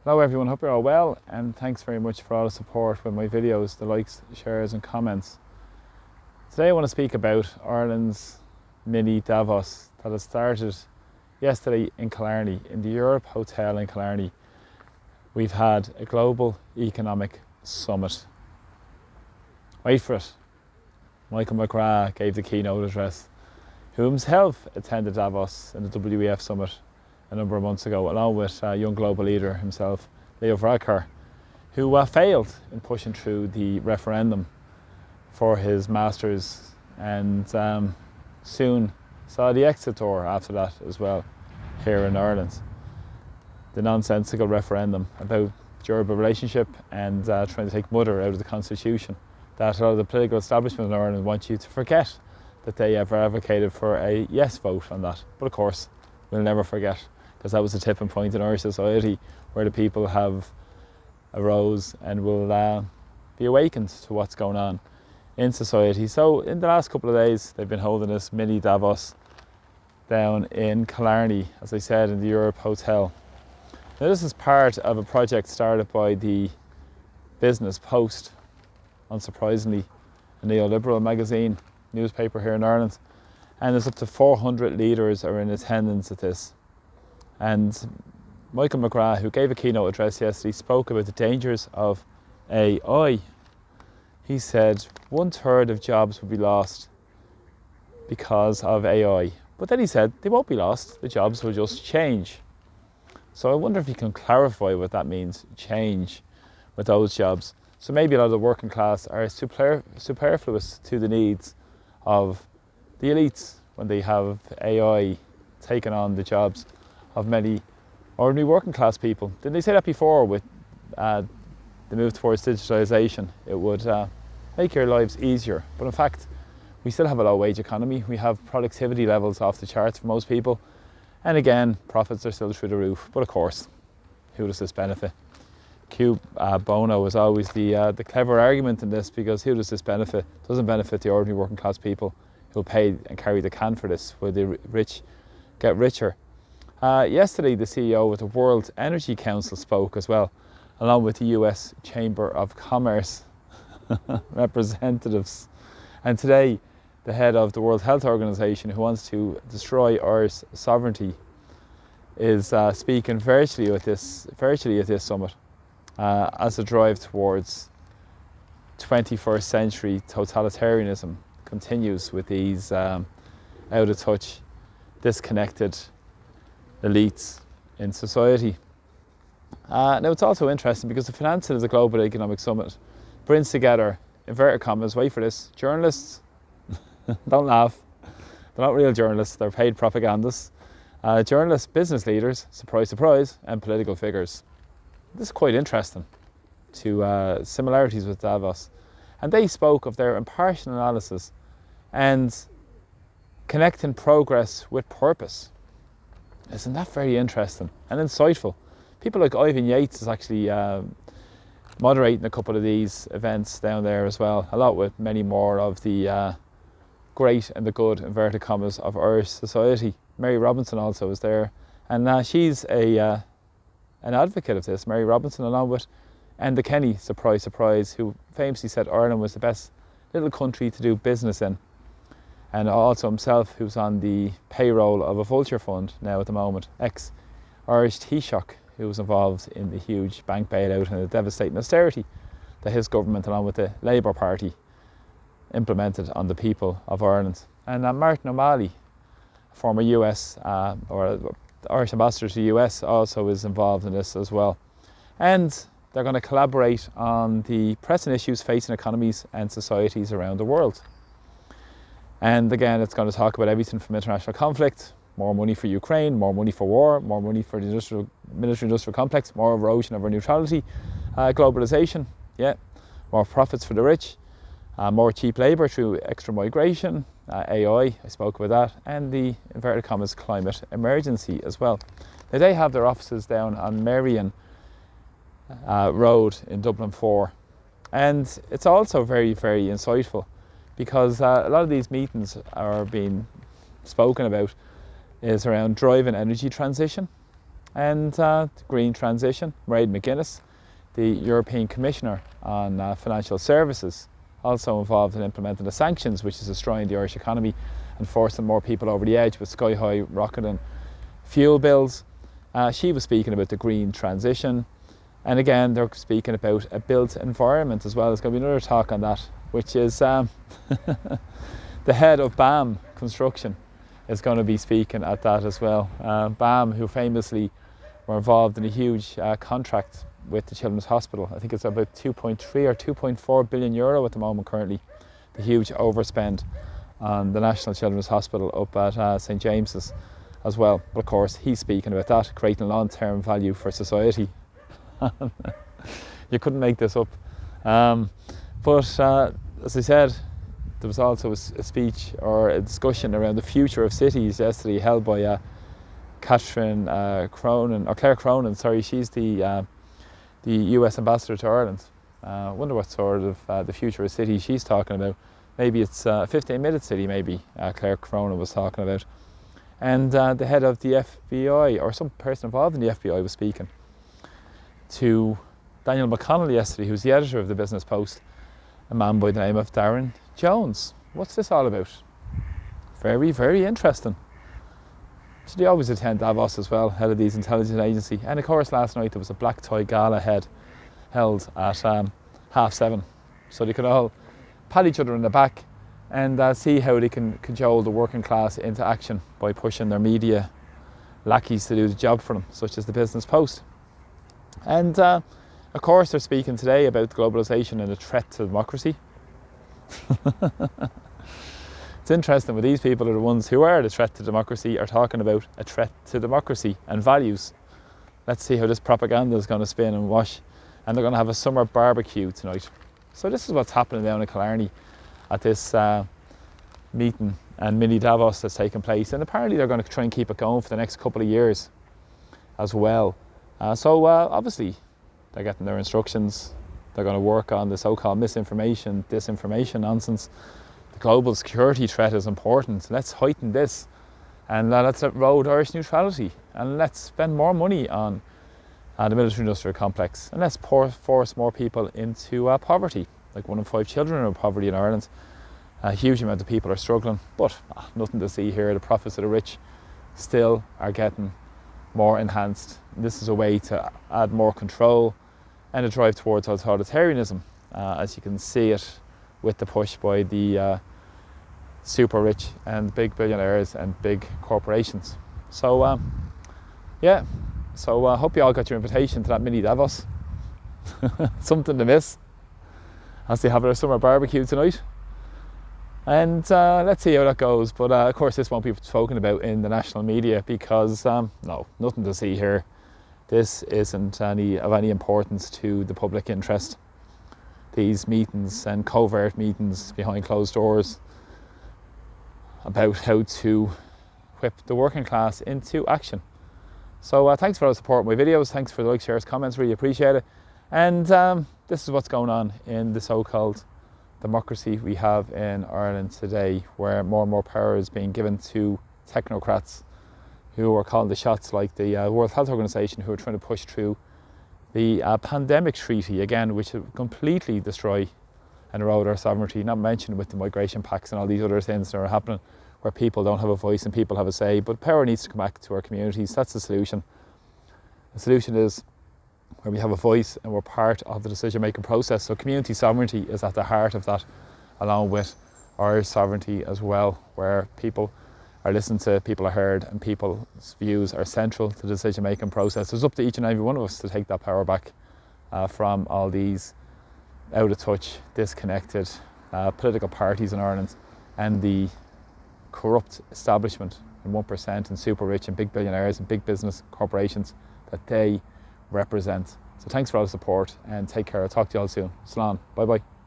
Hello everyone, hope you're all well, and thanks very much for all the support with my videos, the likes, shares and comments. Today I want to speak about Ireland's mini-Davos that has started yesterday in Killarney, in the Europe Hotel in Killarney. We've had a global economic summit. Wait for it. Michael McGrath gave the keynote address, who himself attended Davos in the WEF summit a number of months ago, along with young global leader himself, Leo Varadkar, who failed in pushing through the referendum for his masters, and soon saw the exit door after that as well here in Ireland. The nonsensical referendum about durable relationship and trying to take mother out of the constitution, that a lot of the political establishment in Ireland want you to forget that they ever advocated for a yes vote on that. But of course, we'll never forget, because that was a tipping point in Irish society where the people have arose and will be awakened to what's going on in society. So in the last couple of days, they've been holding this mini Davos down in Killarney, as I said, in the Europe Hotel. Now this is part of a project started by the Business Post, unsurprisingly, a neoliberal magazine, newspaper here in Ireland, and there's up to 400 leaders are in attendance at this. And Michael McGrath, who gave a keynote address yesterday, spoke about the dangers of AI. He said 1/3 of jobs will be lost because of AI. But then he said they won't be lost, the jobs will just change. So I wonder if you can clarify what that means, change, with those jobs. So maybe a lot of the working class are superfluous to the needs of the elites when they have AI taking on the jobs of many ordinary working class people. Didn't they say that before with the move towards digitalisation? It would make your lives easier. But in fact, we still have a low wage economy. We have productivity levels off the charts for most people. And again, profits are still through the roof. But of course, who does this benefit? Bono is always the clever argument in this, because who does this benefit? It doesn't benefit the ordinary working class people who'll pay and carry the can for this, where the rich get richer. Yesterday, the CEO of the World Energy Council spoke as well, along with the US Chamber of Commerce representatives. And today, the head of the World Health Organization, who wants to destroy Irish sovereignty, is speaking virtually at this summit as a drive towards 21st century totalitarianism continues with these out of touch, disconnected elites in society. Now it's also interesting because the financing of the Global Economic Summit brings together, inverted commas, wait for this, journalists, don't laugh, they're not real journalists, they're paid propagandists, journalists, business leaders, surprise, surprise, and political figures. This is quite interesting, to similarities with Davos. And they spoke of their impartial analysis and connecting progress with purpose. Isn't that very interesting and insightful? People like Ivan Yates is actually moderating a couple of these events down there as well, along with many more of the great and the good, inverted commas, of Irish society. Mary Robinson also is there, and she's an advocate of this. Mary Robinson, along with Enda Kenny, surprise, surprise, who famously said Ireland was the best little country to do business in. And also himself, who's on the payroll of a vulture fund now at the moment, ex-Irish Taoiseach, who was involved in the huge bank bailout and the devastating austerity that his government, along with the Labour Party, implemented on the people of Ireland. And Martin O'Malley, former US or Irish ambassador to the US, also is involved in this as well. And they're going to collaborate on the pressing issues facing economies and societies around the world. And again, it's going to talk about everything from international conflict, more money for Ukraine, more money for war, more money for the military-industrial complex, more erosion of our neutrality, globalisation, more profits for the rich, more cheap labour through extra migration, AI, I spoke about that, and the inverted commas climate emergency as well. Now they have their offices down on Marion Road in Dublin 4, and it's also very, very insightful, because a lot of these meetings are being spoken about is around driving energy transition And the green transition, Mairead McGuinness, the European Commissioner on Financial Services, also involved in implementing the sanctions which is destroying the Irish economy and forcing more people over the edge with sky-high rocketing fuel bills. She was speaking about the green transition, and again they're speaking about a built environment as well. There's going to be another talk on that, which is the head of BAM Construction is going to be speaking at that as well. BAM, who famously were involved in a huge contract with the Children's Hospital. I think it's about 2.3 or 2.4 billion euro at the moment currently, the huge overspend on the National Children's Hospital up at St James's as well. But of course he's speaking about that, creating long-term value for society. You couldn't make this up. But as I said, there was also a speech or a discussion around the future of cities yesterday held by Claire Cronin, sorry, she's the US ambassador to Ireland. I wonder what sort of the future of cities she's talking about. Maybe it's a 15-minute city, maybe Claire Cronin was talking about. And the head of the FBI, or some person involved in the FBI, was speaking to Daniel McConnell yesterday, who's the editor of the Business Post, a man by the name of Darren Jones. What's this all about? Very, very interesting. So they always attend Davos as well, head of these intelligence agency. And of course last night there was a black tie gala held at 7:30. So they could all pat each other in the back and see how they can cajole the working class into action by pushing their media lackeys to do the job for them, such as the Business Post. And of course they're speaking today about globalisation and the threat to democracy. It's interesting, but these people are the ones who are the threat to democracy, are talking about a threat to democracy and values. Let's see how this propaganda is going to spin and wash. And they're going to have a summer barbecue tonight. So this is what's happening down in Killarney at this meeting and mini-Davos that's taking place. And apparently they're going to try and keep it going for the next couple of years as well. So obviously they're getting their instructions. They're going to work on the so-called misinformation, disinformation nonsense. The global security threat is important. Let's heighten this, and let's erode Irish neutrality, and let's spend more money on the military-industrial complex, and let's force more people into poverty. Like 1 in 5 children are in poverty in Ireland. A huge amount of people are struggling, but nothing to see here. The profits of the rich still are getting more enhanced. This is a way to add more control and a drive towards authoritarianism, as you can see it with the push by the super rich and big billionaires and big corporations. So yeah, so I hope you all got your invitation to that mini-Davos. Something to miss as they have their summer barbecue tonight. And let's see how that goes. But of course this won't be spoken about in the national media because no, nothing to see here. This isn't of any importance to the public interest. These meetings and covert meetings behind closed doors about how to whip the working class into action. So thanks for all the support of my videos. Thanks for the likes, shares, comments. Really appreciate it. And this is what's going on in the so-called democracy we have in Ireland today, where more and more power is being given to technocrats who are calling the shots, like the World Health Organization, who are trying to push through the pandemic treaty again, which will completely destroy and erode our sovereignty, not mentioned with the migration pacts and all these other things that are happening where people don't have a voice and people have a say. But power needs to come back to our communities. That's the solution. The solution is where we have a voice and we're part of the decision-making process. So community sovereignty is at the heart of that, along with Irish sovereignty as well, where people are listened to, people are heard, and people's views are central to the decision-making process. It's up to each and every one of us to take that power back from all these out of touch, disconnected political parties in Ireland and the corrupt establishment and 1% and super rich and big billionaires and big business corporations that they represent. So thanks for all the support and take care. I'll talk to you all soon. Slán. Bye bye.